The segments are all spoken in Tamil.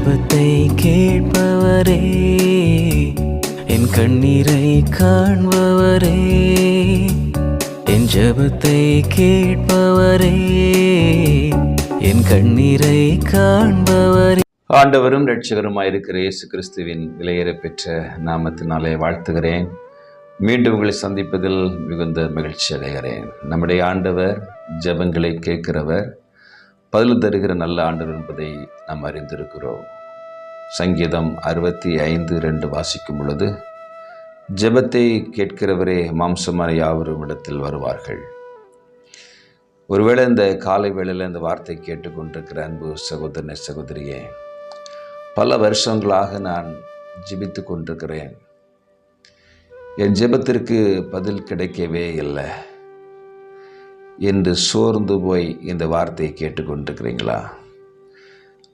ஜெபத்தை கேட்பவரே, என் கண்ணீரை காண்பவரே, என் ஜெபத்தை கேட்பவரே, என் கண்ணீரை காண்பவரே. ஆண்டவரும் இரட்சகருமாயிருக்கிற இயேசு கிறிஸ்துவின் விலையேற பெற்ற நாமத்தினாலே வாழ்த்துகிறேன். மீண்டும் உங்களை சந்திப்பதில் மிகுந்த மகிழ்ச்சி அடைகிறேன். நம்முடைய ஆண்டவர் ஜெபங்களை கேட்கிறவர், பதில் தருகிற நல்ல ஆண்டவர் என்பதை நாம் அறிந்திருக்கிறோம். சங்கீதம் 65:2 வாசிக்கும் பொழுது, ஜெபத்தை கேட்கிறவரே மாம்சமான யாவரும் இடத்தில் வருவார்கள். ஒருவேளை இந்த காலை வேளையில் இந்த வார்த்தை கேட்டுக்கொண்டிருக்கிற அன்பு சகோதரனை சகோதரியே, பல வருஷங்களாக நான் ஜெபித்து கொண்டிருக்கிறேன், என் ஜெபத்திற்கு பதில் கிடைக்கவே இல்லை என்று சோர்ந்து போய் இந்த வார்த்தையை கேட்டுக்கொண்டிருக்கிறீங்களா?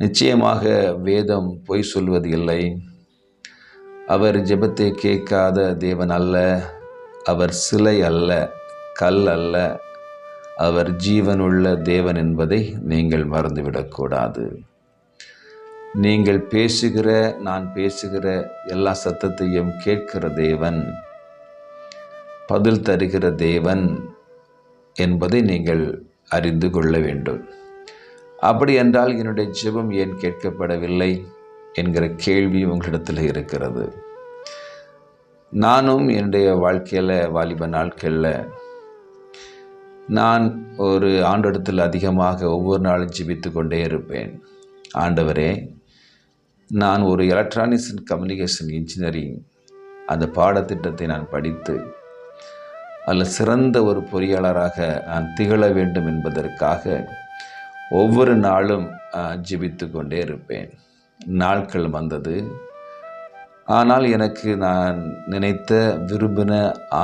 நிச்சயமாக வேதம் பொய் சொல்வது இல்லை. அவர் ஜெபத்தை கேட்காத தேவன் அல்ல, அவர் சிலை அல்ல, கல் அல்ல, அவர் ஜீவனுள்ள தேவன் என்பதை நீங்கள் மறந்துவிடக்கூடாது. நீங்கள் பேசுகிற, நான் பேசுகிற எல்லா சத்தத்தையும் கேட்கிற தேவன், பதில் தருகிற தேவன் என்பதை நீங்கள் அறிந்து கொள்ள வேண்டும். அப்படி என்றால் என்னுடைய ஜெபம் ஏன் கேட்கப்படவில்லை என்கிற கேள்வி உங்களிடத்தில் இருக்கிறது. நானும் என்னுடைய வாழ்க்கையில் வாலிப நாட்களில் நான் ஒரு ஆண்டிடத்தில் அதிகமாக ஒவ்வொரு நாளும் ஜெபித்து கொண்டே இருப்பேன். ஆண்டவரே, நான் ஒரு எலக்ட்ரானிக்ஸ் அண்ட் கம்யூனிகேஷன் இன்ஜினியரிங் அந்த பாடத்திட்டத்தை நான் படித்து அதில் சிறந்த ஒரு பொறியாளராக நான் திகழ வேண்டும் என்பதற்காக ஒவ்வொரு நாளும் ஜெபித்து கொண்டே இருப்பேன். நாட்கள் வந்தது. ஆனால் எனக்கு நான் நினைத்த, விரும்பின,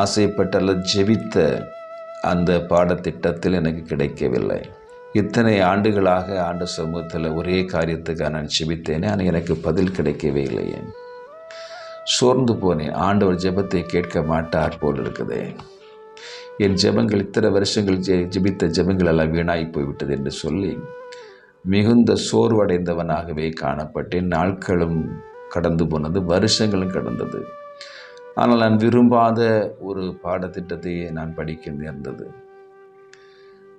ஆசைப்பட்ட அல்லது ஜெபித்த அந்த பாடத்திட்டத்தில் எனக்கு கிடைக்கவில்லை. இத்தனை ஆண்டுகளாக ஆண்டு சமூகத்தில் ஒரே காரியத்துக்காக நான் ஜெபித்தேனே, ஆனால் எனக்கு பதில் கிடைக்கவே இல்லையே. சோர்ந்து போனேன். ஆண்டவர் ஜெபத்தை கேட்க மாட்டார் போல் இருக்குதே, என் ஜெபங்கள் இத்தனை வருஷங்கள் ஜெபித்த ஜெபங்கள் எல்லாம் வீணாகி போய்விட்டது என்று சொல்லி மிகுந்த சோர்வடைந்தவனாகவே காணப்பட்டேன். நாட்களும் கடந்து போனது, வருஷங்களும் கடந்தது. ஆனால் நான் விரும்பாத ஒரு பாடத்திட்டத்தையே நான் படிக்க நேர்ந்தது.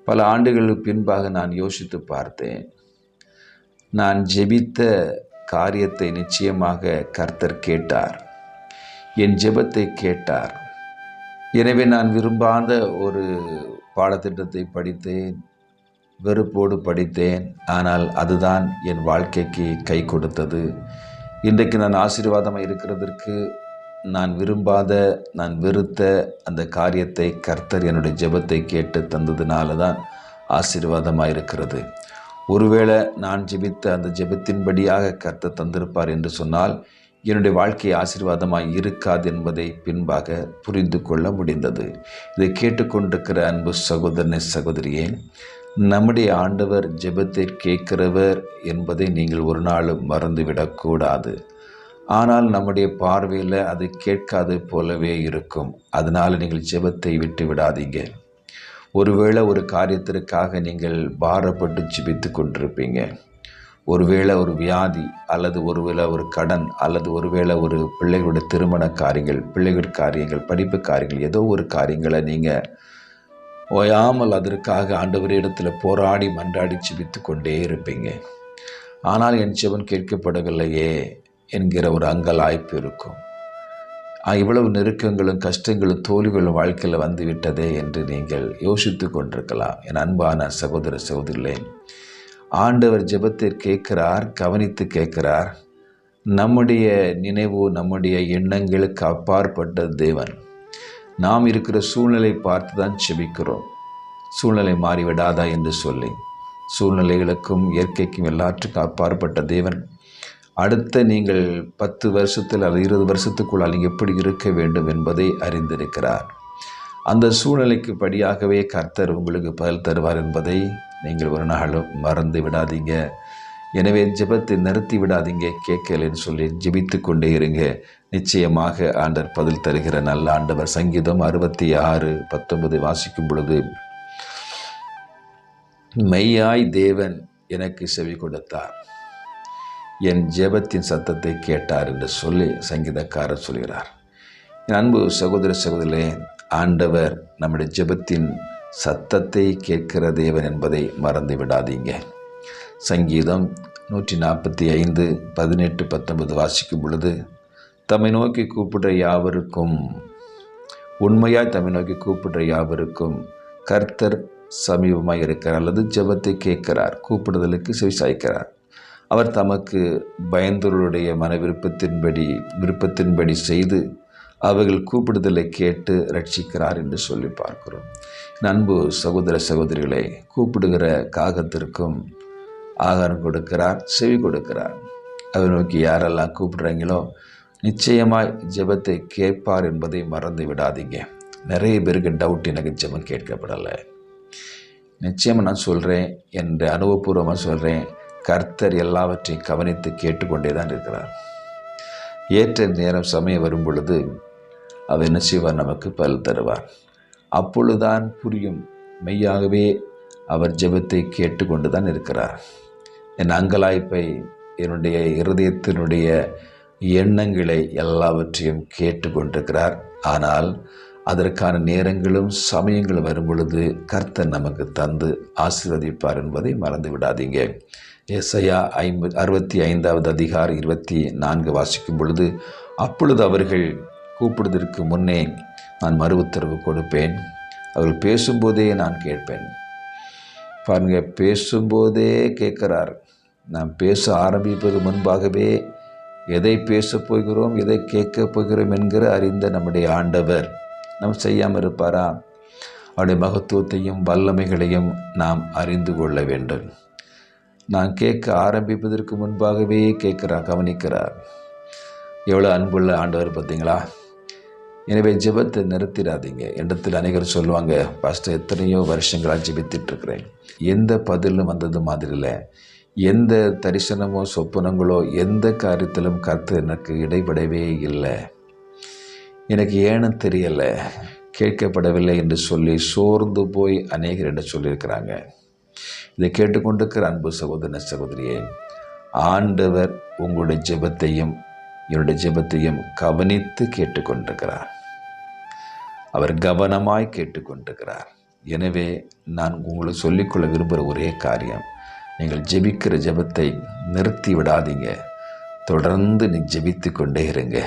பல ஆண்டுகளுக்கு பின்பாக நான் யோசித்து பார்த்தேன். நான் ஜெபித்த காரியத்தை நிச்சயமாக கர்த்தர் கேட்டார், என் ஜெபத்தை கேட்டார். எனவே நான் விரும்பாத ஒரு பாடத்திட்டத்தை படித்தேன், வெறுப்போடு படித்தேன். ஆனால் அதுதான் என் வாழ்க்கைக்கு கை கொடுத்தது. இன்றைக்கு நான் ஆசீர்வாதமாக இருக்கிறதற்கு நான் விரும்பாத, நான் வெறுத்த அந்த காரியத்தை கர்த்தர் என்னுடைய ஜெபத்தை கேட்டு தந்ததுனால தான் ஆசீர்வாதமாக இருக்கிறது. ஒருவேளை நான் ஜெபித்த அந்த ஜெபத்தின்படியாக கர்த்தர் தந்திருப்பார் என்று சொன்னால் என்னுடைய வாழ்க்கை ஆசீர்வாதமாக இருக்காது என்பதை பின்பாக புரிந்து கொள்ள முடிந்தது. இதை கேட்டுக்கொண்டிருக்கிற அன்பு சகோதரனை சகோதரியே, நம்முடைய ஆண்டவர் ஜெபத்தை கேட்கிறவர் என்பதை நீங்கள் ஒரு நாளும் மறந்துவிடக்கூடாது. ஆனால் நம்முடைய பார்வையில் அது கேட்காது போலவே இருக்கும். அதனால் நீங்கள் ஜெபத்தை விட்டு விடாதீங்க. ஒருவேளை ஒரு காரியத்திற்காக நீங்கள் பாரப்பட்டு ஜெபித்து கொண்டிருப்பீங்க. ஒருவேளை ஒரு வியாதி, அல்லது ஒருவேளை ஒரு கடன், அல்லது ஒருவேளை ஒரு பிள்ளைகளுடைய திருமண காரியங்கள், பிள்ளைகள் காரியங்கள், படிப்பு காரியங்கள், ஏதோ ஒரு காரியங்களை நீங்கள் ஓயாமல் அதற்காக ஆண்டவரிடத்தில் போராடி மன்றாடி ஜெபித்து கொண்டே இருப்பீங்க. ஆனால் என் ஜெபம் கேட்கப்படவில்லையே என்கிற ஒரு அங்கலாய்ப்பு இருக்கும். இவ்வளவு நெருக்கங்களும் கஷ்டங்களும் தோல்விகளும் வாழ்க்கையில் வந்து விட்டதே என்று நீங்கள் யோசித்து கொண்டிருக்கலாம். என் அன்பான சகோதர சகோதரிகளே, ஆண்டவர் ஜெபத்தை கேட்கிறார், கவனித்து கேட்கிறார். நம்முடைய நினைவு, நம்முடைய எண்ணங்களுக்கு அப்பாற்பட்ட தேவன். நாம் இருக்கிற சூழ்நிலை பார்த்து தான் ஜெபிக்கிறோம். சூழ்நிலை மாறிவிடாதா என்று சொல்லி, சூழ்நிலைகளுக்கும் இயற்கைக்கும் எல்லாற்றுக்கும் அப்பாற்பட்ட தேவன் அடுத்த நீங்கள் 10 வருஷத்தில் அல்லது 20 வருஷத்துக்குள் நீங்கள் எப்படி இருக்க வேண்டும் என்பதை அறிந்திருக்கிறார். அந்த சூழ்நிலைக்கு படியாகவே கர்த்தர் உங்களுக்கு பதில் தருவார் என்பதை நீங்கள் ஒரு நாளும் மறந்து விடாதீங்க. எனவே ஜெபத்தை நிறுத்தி விடாதீங்க. கேட்கலன்னு சொல்லி ஜெபித்து கொண்டே இருங்க. நிச்சயமாக ஆண்டவர் பதில் தருகிற நல்ல ஆண்டவர். சங்கீதம் 66:19 வாசிக்கும் பொழுது, மெய்யாய் தேவன் எனக்கு செவி கொடுத்தார், என் ஜெபத்தின் சத்தத்தை கேட்டார் என்று சொல்லி சங்கீதக்காரர் சொல்கிறார். என் அன்பு சகோதர சகோதரிகளே, ஆண்டவர் நம்முடைய ஜெபத்தின் சத்தத்தை கேட்கிற தேவன் என்பதை மறந்து விடாதீங்க. சங்கீதம் 145 18 19 வாசிக்கும் பொழுது, தம்மை நோக்கி கூப்பிடுற யாவருக்கும், உண்மையாய் தம்மை நோக்கி கூப்பிடுற யாவருக்கும் கர்த்தர் சமீபமாய் இருக்கிறார், அல்லது ஜெபத்தை கேட்கிறார், கூப்பிடுதலுக்கு செவிசாய்க்கிறார். அவர் தமக்கு பயந்தவர்களுடைய மன விருப்பத்தின்படி செய்து அவர்கள் கூப்பிடுதலை கேட்டு ரட்சிக்கிறார் என்று சொல்லி பார்க்கிறோம். அன்பு சகோதர சகோதரிகளை, கூப்பிடுகிற காகத்திற்கும் ஆகாரம் கொடுக்கிறார், செவி கொடுக்கிறார். அவர் நோக்கி யாரெல்லாம் கூப்பிடுறாங்களோ நிச்சயமாய் ஜெபத்தை கேட்பார் என்பதை மறந்து விடாதீங்க. நிறைய பேருக்கு டவுட், எனக்கு ஜெபம் கேட்கப்படலை. நிச்சயமாக நான் சொல்கிறேன், என்ற அனுபவபூர்வமாக சொல்கிறேன், கர்த்தர் எல்லாவற்றையும் கவனித்து கேட்டுக்கொண்டே தான் இருக்கிறார். ஏற்ற நேரம் சமயம் வரும் பொழுது அவர் என்ன செய்வார், நமக்கு பலன் தருவார். அப்பொழுதுதான் புரியும், மெய்யாகவே அவர் ஜெபத்தை கேட்டுக்கொண்டு தான் இருக்கிறார். என் அங்கலாய்ப்பை, என்னுடைய இருதயத்தினுடைய எண்ணங்களை எல்லாவற்றையும் கேட்டு கொண்டிருக்கிறார். ஆனால் அதற்கான நேரங்களும் சமயங்களும் வரும் பொழுது கர்த்தர் நமக்கு தந்து ஆசீர்வதிப்பார் என்பதை மறந்து விடாதீங்க. எசையா 65 அதிகாரம் 24 வாசிக்கும் பொழுது, அப்பொழுது அவர்கள் கூப்பிடுவதற்கு முன்னே நான் மறு உத்தரவு கொடுப்பேன், அவர்கள் பேசும்போதே நான் கேட்பேன். பாருங்க, பேசும்போதே கேட்கிறார். நாம் பேச ஆரம்பிப்பது முன்பாகவே எதை பேசப் போகிறோம், எதை கேட்கப் போகிறோம் என்கிற அறிந்த நம்முடைய ஆண்டவர் நாம் செய்யாமல் இருப்பாரா? அவருடைய மகத்துவத்தையும் வல்லமைகளையும் நாம் அறிந்து கொள்ள வேண்டும். நான் கேட்க ஆரம்பிப்பதற்கு முன்பாகவே கவனிக்கிறார். எவ்வளோ அன்புள்ள ஆண்டவர் பார்த்தீங்களா? எனவே ஜெபத்தை நிறுத்திடாதீங்க. இடத்தில் அநேகர் சொல்லுவாங்க, பாஸ்டர் எத்தனையோ வருஷங்களாக ஜெபித்துட்ருக்கிறேன், எந்த பதிலும் வந்தது மாதிரி இல்லை, எந்த தரிசனமோ சொப்பனங்களோ எந்த காரியத்திலும் கர்த்தர் எனக்கு இடைபடவே இல்லை, எனக்கு ஏன்னு தெரியலை, கேட்கப்படவில்லை என்று சொல்லி சோர்ந்து போய் அநேகர் என்று சொல்லியிருக்கிறாங்க. இதை கேட்டுக்கொண்டிருக்கிற அன்பு சகோதர சகோதரியே, ஆண்டவர் உங்களுடைய ஜெபத்தையும் என்னுடைய ஜெபத்தையும் கவனித்து கேட்டுக்கொண்டிருக்கிறார். அவர் கவனமாய் கேட்டுக்கொண்டிருக்கிறார். எனவே நான் உங்களுக்கு சொல்லிக்கொள்ள விரும்புகிற ஒரே காரியம், நீங்கள் ஜெபிக்கிற ஜெபத்தை நிறுத்தி விடாதீங்க. தொடர்ந்து நீ ஜெபித்து கொண்டே இருங்க.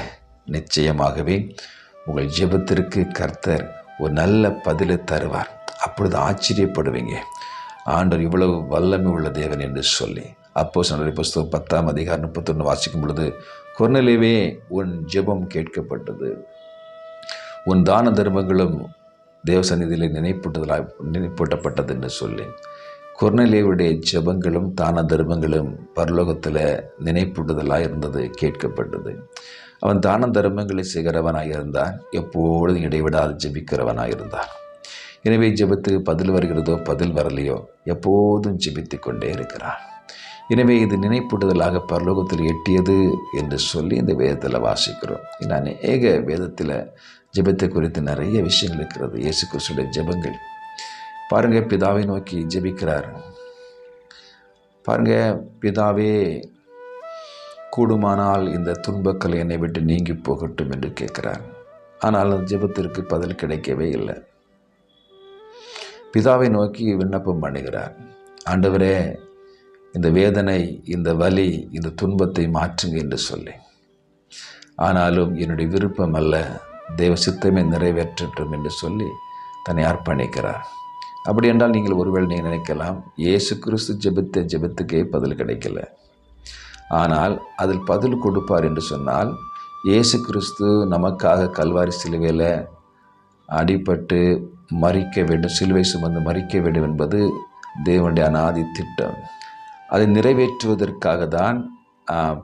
நிச்சயமாகவே உங்கள் ஜெபத்திற்கு கர்த்தர் ஒரு நல்ல பதிலை தருவார். அப்பொழுது ஆச்சரியப்படுவீங்க, ஆண்டவர் இவ்வளவு வல்லமை உள்ள தேவன் என்று சொல்லி. அப்போஸ்தலர் புத்தகம் 10 அதிகாரம் 31 வாசிக்கும் பொழுது, கொர்நேலியுவே, உன் ஜெபம் கேட்கப்பட்டது, உன் தான தர்மங்களும் தேவ சந்நிதியில் நினைப்பூட்டப்பட்டது என்று சொல்லி. கொர்நேலியுடைய ஜெபங்களும் தான தர்மங்களும் பரலோகத்தில் நினைப்பூட்டுதலாக இருந்தது, கேட்கப்பட்டது. அவன் தான தர்மங்களை செய்கிறவனாக இருந்தான், எப்பொழுதும் இடைவிடாது ஜெபிக்கிறவனாக இருந்தான். எனவே ஜெபத்துக்கு பதில் வருகிறதோ பதில் வரலையோ எப்போதும் ஜெபித்து கொண்டே இருக்கிறான். எனவே இது நினைப்பூட்டுதலாக பரலோகத்தில் எட்டியது என்று சொல்லி இந்த வேதத்தில் வாசிக்கிறோம். இன்னும் அநேக வேதத்தில் ஜெபத்தை குறித்து நிறைய விஷயங்கள் இருக்கிறது. இயேசு கிறிஸ்துடைய ஜெபங்கள் பாருங்கள், பிதாவை நோக்கி ஜெபிக்கிறார். பாருங்க, பிதாவே, கூடுமானால் இந்த துன்பக்கள் என்னை விட்டு நீங்கி போகட்டும் என்று கேட்கிறார். ஆனால் அந்த ஜெபத்திற்கு பதில் கிடைக்கவே இல்லை. பிதாவை நோக்கி விண்ணப்பம் பண்ணுகிறார், ஆண்டவரே, இந்த வேதனை, இந்த வலி, இந்த துன்பத்தை மாற்றுங்க என்று சொல்லி. ஆனாலும் என்னுடைய விருப்பம் அல்ல, தேவ சித்தமே நிறைவேற்றட்டும் என்று சொல்லி தன்னை அர்ப்பணிக்கிறார். அப்படி என்றால் நீங்கள் ஒருவேளை நீங்கள் நினைக்கலாம், இயேசு கிறிஸ்து ஜெபித்த ஜெபத்துக்கே பதில் கிடைக்கல, ஆனால் அதில் பதில் கொடுப்பார் என்று சொன்னால், இயேசு கிறிஸ்து நமக்காக கல்வாரி சிலுவையில் அடிபட்டு மரிக்க வேண்டும், சிலுவை சுமந்து மரிக்க வேண்டும் என்பது தேவனுடைய அநாதி திட்டம். அதை நிறைவேற்றுவதற்காக தான்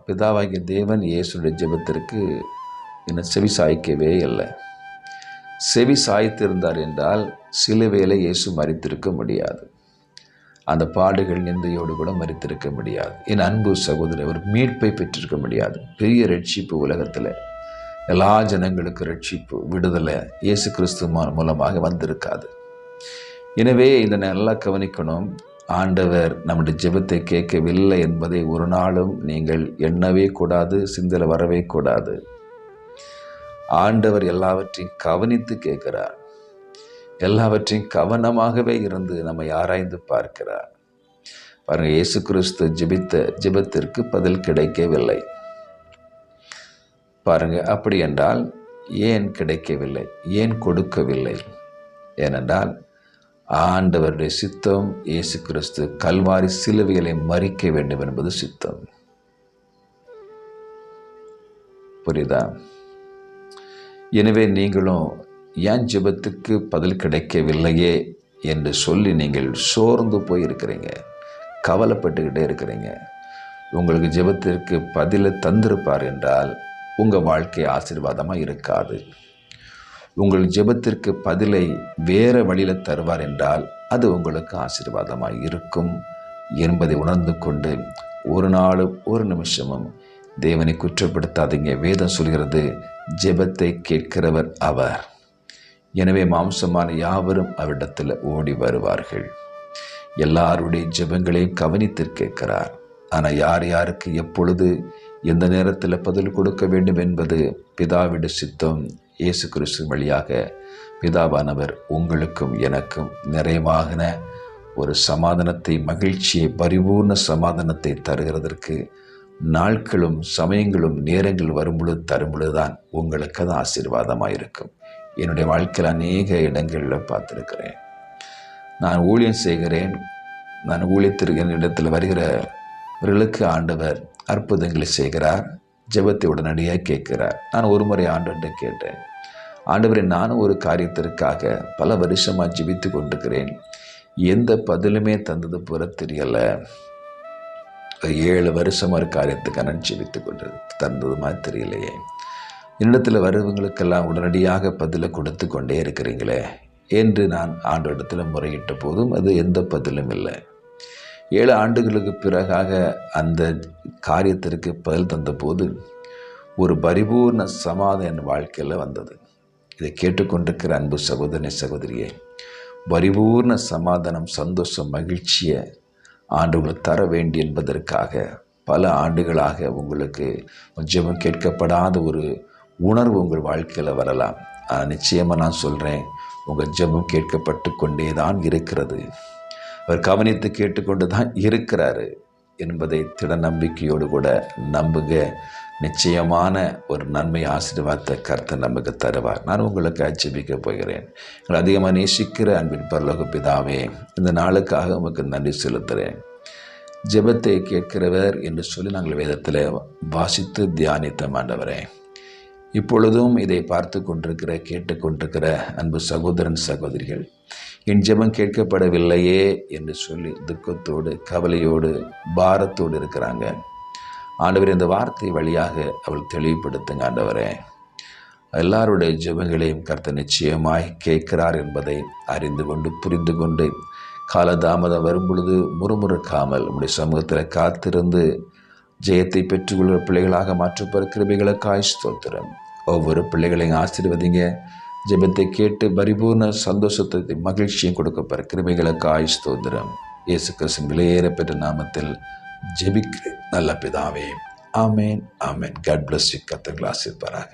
பிதாவாகிய தேவன் இயேசுடைய ஜெபத்திற்கு இன்னும் செவி சாய்க்கவே இல்லை. செவி சாய்த்திருந்தார் என்றால் சிலுவையில் இயேசு மரித்திருக்க முடியாது, அந்த பாடுகள் நிந்தையோடு கூட மரித்திருக்க முடியாது. என் அன்பு சகோதரர், ஒரு மீட்பை பெற்றிருக்க முடியாது. பெரிய ரட்சிப்பு உலகத்தில் எல்லா ஜனங்களுக்கு ரட்சிப்பு, விடுதலை இயேசு கிறிஸ்து மூலமாக வந்திருக்காது. எனவே இதை நல்லா கவனிக்கணும். ஆண்டவர் நம்முடைய ஜெபத்தை கேட்கவில்லை என்பதை ஒரு நாளும் நீங்கள் எண்ணவே கூடாது, சிந்தனை வரவே கூடாது. ஆண்டவர் எல்லாவற்றையும் கவனித்து கேட்கிறார். எல்லாவற்றையும் கவனமாகவே இருந்து நம்மை ஆராய்ந்து பார்க்கிறார். பாருங்க, இயேசு கிறிஸ்து ஜெபத்திற்கு பதில் கிடைக்கவில்லை. பாருங்க, அப்படி என்றால் ஏன் கிடைக்கவில்லை, ஏன் கொடுக்கவில்லை? ஏனென்றால் ஆண்டவருடைய சித்தம் இயேசு கிறிஸ்து கல்வாரி சிலுவைகளை மறிக்க வேண்டும் என்பது சித்தம். புரியுதா? எனவே நீங்களும் ஏன் ஜெபத்துக்கு பதில் கிடைக்கவில்லையே என்று சொல்லி நீங்கள் சோர்ந்து போய் இருக்கிறீங்க, கவலைப்பட்டுக்கிட்டே இருக்கிறீங்க. உங்களுக்கு ஜெபத்திற்கு பதிலை தந்திருப்பார் என்றால் உங்கள் வாழ்க்கை ஆசீர்வாதமாக இருக்காது. உங்கள் ஜெபத்திற்கு பதிலை வேறு வழியில் தருவார் என்றால் அது உங்களுக்கு ஆசீர்வாதமாக இருக்கும் என்பதை உணர்ந்து கொண்டு ஒரு நாளும் ஒரு நிமிஷமும் தேவனை குற்றப்படுத்தாதீங்க. வேதம் சொல்கிறது, ஜெபத்தை கேட்கிறவர் அவர். எனவே மாம்சமான யாவரும் அவரிடத்தில் ஓடி வருவார்கள். எல்லாருடைய ஜெபங்களையும் கவனித்து கேட்கிறார். ஆனால் யார் யாருக்கு எப்பொழுது எந்த நேரத்தில் பதில் கொடுக்க வேண்டும் என்பது பிதாவிட சித்தம். இயேசு கிறிஸ்து வழியாக பிதாவானவர் உங்களுக்கும் எனக்கும் நிறைவான ஒரு சமாதானத்தை, மகிழ்ச்சியை, பரிபூர்ண சமாதானத்தை தருகிறதற்கு நாட்களும் சமயங்களும் நேரங்கள் வரும்பொழுது தரும்பொழுதுதான் உங்களுக்கு அது ஆசீர்வாதமாக இருக்கும். என்னுடைய வாழ்க்கையில் அநேக இடங்களில் பார்த்துருக்கிறேன். நான் ஊழியம் செய்கிறேன். நான் ஊழியத்திற்கு என்னிடத்தில் வருகிறவர்களுக்கு ஆண்டவர் அற்புதங்களை செய்கிறார், ஜெபத்தை உடனடியாக கேட்கிறார். நான் ஒரு முறை ஆண்டவர்கிட்ட கேட்டேன், ஆண்டவரை, நானும் ஒரு காரியத்திற்காக பல வருஷமாக ஜெபித்து கொண்டிருக்கிறேன், எந்த பதிலுமே தந்தது போல தெரியலை. 7 வருஷம் ஒரு காரியத்துக்கு நான் ஜெபித்து கொண்டு தந்தது மாதிரி தெரியலையே. என்னிடத்தில் வருவங்களுக்கெல்லாம் உடனடியாக பதிலை கொடுத்து கொண்டே இருக்கிறீங்களே என்று நான் ஆண்டவரிடத்தில் முறையிட்ட போதும் அது எந்த பதிலும் இல்லை. 7 ஆண்டுகளுக்கு பிறகாக அந்த காரியத்திற்கு பதில் தந்தபோது ஒரு பரிபூர்ண சமாதானம் என் வாழ்க்கையில் வந்தது. இதை கேட்டுக்கொண்டிருக்கிற அன்பு சகோதரனே, சகோதரியே, பரிபூர்ண சமாதானம், சந்தோஷம், மகிழ்ச்சியை ஆண்டவர்களுக்கு தர வேண்டி என்பதற்காக பல ஆண்டுகளாக உங்களுக்கு ஜெபம் கேட்கப்படாத ஒரு உணர்வு உங்கள் வாழ்க்கையில் வரலாம். ஆனால் நிச்சயமாக நான் சொல்கிறேன், உங்கள் ஜெபம் கேட்கப்பட்டு கொண்டே தான் இருக்கிறது. அவர் கவனித்து கேட்டுக்கொண்டு தான் இருக்கிறாரு என்பதை திட நம்பிக்கையோடு கூட நம்புங்க. நிச்சயமான ஒரு நன்மை, ஆசீர்வாதத்தை கர்த்தர் நமக்கு தருவார். நான் உங்களுக்கு ஜெபிக்க போகிறேன். எங்களை அதிகமாக நேசிக்கிற அன்பின் பரலோக பிதாவே, இந்த நாளுக்காக உங்களுக்கு நன்றி செலுத்துகிறேன். ஜெபத்தை கேட்கிறவர் என்று சொல்லி நாங்கள் வேதத்தில் வாசித்து தியானித்த ஆண்டவரே, இப்பொழுதும் இதை பார்த்து கொண்டிருக்கிற, கேட்டுக்கொண்டிருக்கிற அன்பு சகோதரன் சகோதரிகள், என் ஜெபம் கேட்கப்படவில்லையே என்று சொல்லி துக்கத்தோடு, கவலையோடு, பாரத்தோடு இருக்கிறாங்க. ஆண்டவரே, இந்த வார்த்தை வழியாக அவள் தெளிவுபடுத்துங்க. ஆண்டவரே, எல்லாருடைய ஜெபங்களையும் கர்த்தர் நிச்சயமாய் கேட்கிறார் என்பதை அறிந்து கொண்டு, புரிந்து கொண்டு, காலதாமதம் வரும் பொழுது முறுமுறுக்காமல் உம்முடைய சமூகத்தில் காத்திருந்து ஜெயத்தை பெற்றுக்கொள்கிற பிள்ளைகளாக மாற்றப்போகிற கிருபைகளுக்காய் ஸ்தோத்திரம். ஒவ்வொரு பிள்ளைகளையும் ஆசீர்வதிங்க. ஜெபத்தை கேட்டு பரிபூர்ண சந்தோஷத்தை, மகிழ்ச்சியும் கொடுக்கப்போகிற கிருபைகளுக்காய் ஸ்தோத்திரம். இயேசு கிறிஸ்துவின் விலையேற பெற்ற நாமத்தில் ஜெபிக்கிறேன் நல்ல பிதாவே. ஆமேன், ஆமேன். God bless you. கர்த்தர் ஆசீர்வதிப்பாராக.